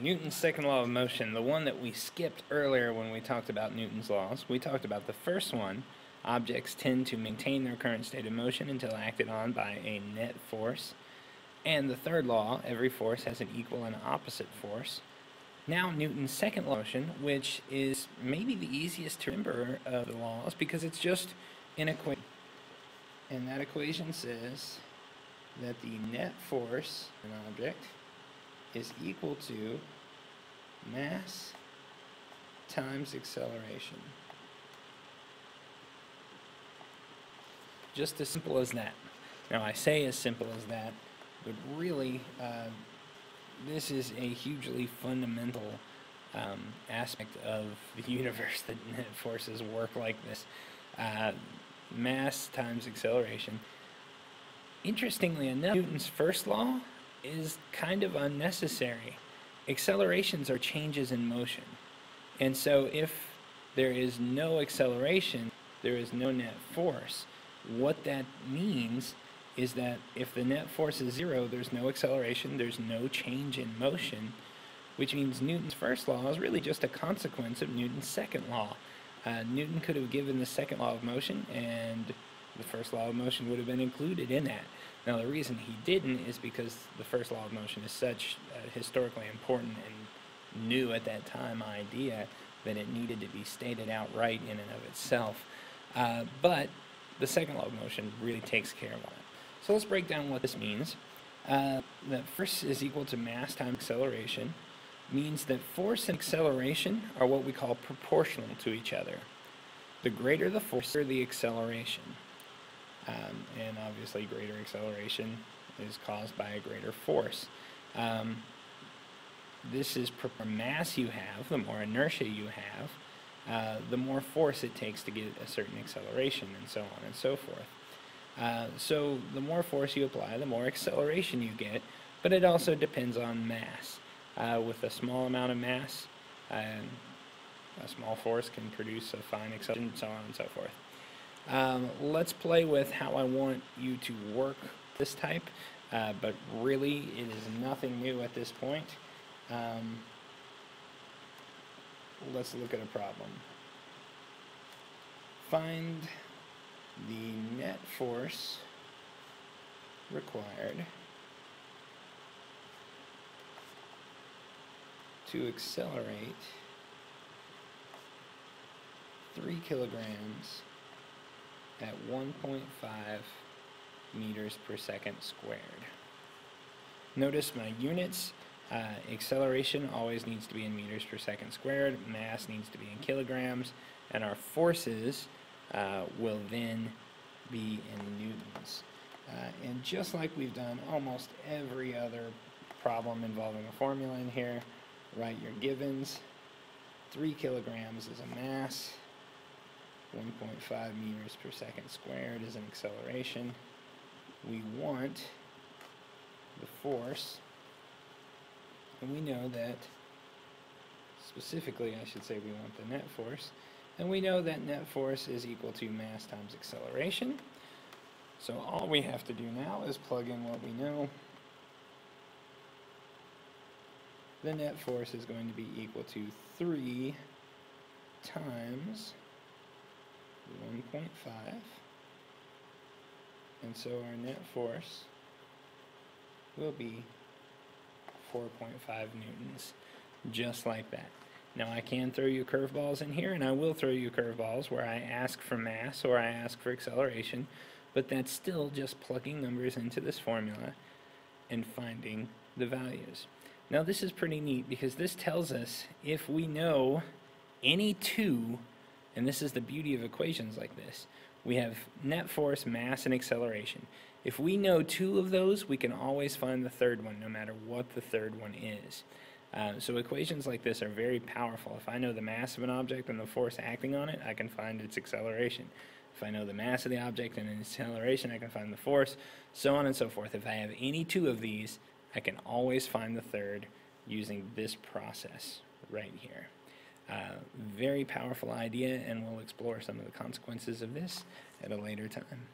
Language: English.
Newton's second law of motion, the one that we skipped earlier when we talked about Newton's laws. We talked about the first one. Objects tend to maintain their current state of motion until acted on by a net force. And the third law, every force has an equal and opposite force. Now Newton's second law of motion, which is maybe the easiest to remember of the laws because it's just an equation. And that equation says that the net force of an object is equal to mass times acceleration. Just as simple as that. Now I say as simple as that, but really this is a hugely fundamental aspect of the universe that net forces work like this. Mass times acceleration. Interestingly enough, Newton's first law is kind of unnecessary. Accelerations are changes in motion. And so if there is no acceleration, there is no net force. What that means is that if the net force is zero, there's no acceleration, there's no change in motion, which means Newton's first law is really just a consequence of Newton's second law. Newton could have given the second law of motion, and the first law of motion would have been included in that. Now the reason he didn't is because the first law of motion is such a historically important and new at that time idea that it needed to be stated outright in and of itself. But the second law of motion really takes care of that. So let's break down what this means. That force is equal to mass times acceleration means that force and acceleration are what we call proportional to each other. The greater the force, the greater the acceleration. And obviously greater acceleration is caused by a greater force. This is per mass you have, the more inertia you have, the more force it takes to get a certain acceleration, and so on and so forth. So the more force you apply, the more acceleration you get, but it also depends on mass. With a small amount of mass, a small force can produce a fine acceleration, and so on and so forth. Let's play with how I want you to work this type, but really it is nothing new at this point. Let's look at a problem. Find the net force required to accelerate 3 kilograms at 1.5 meters per second squared. Notice my units. Acceleration always needs to be in meters per second squared, mass needs to be in kilograms, and our forces will then be in newtons. And just like we've done almost every other problem involving a formula in here, write your givens. 3 kilograms is a mass, 1.5 meters per second squared is an acceleration. We want the force, and we know that, specifically I should say we want the net force, and we know that net force is equal to mass times acceleration. So all we have to do now is plug in what we know. The net force is going to be equal to 3 times 1.5, and so our net force will be 4.5 newtons, just like that. Now I can throw you curveballs in here, and I will throw you curveballs where I ask for mass or I ask for acceleration, but that's still just plugging numbers into this formula and finding the values. Now this is pretty neat because this tells us if we know any two, and this is the beauty of equations like this, we have net force, mass, and acceleration. If we know two of those, we can always find the third one, no matter what the third one is. So equations like this are very powerful. If I know the mass of an object and the force acting on it, I can find its acceleration. If I know the mass of the object and its acceleration, I can find the force, so on and so forth. If I have any two of these, I can always find the third using this process right here. Very powerful idea, and we'll explore some of the consequences of this at a later time.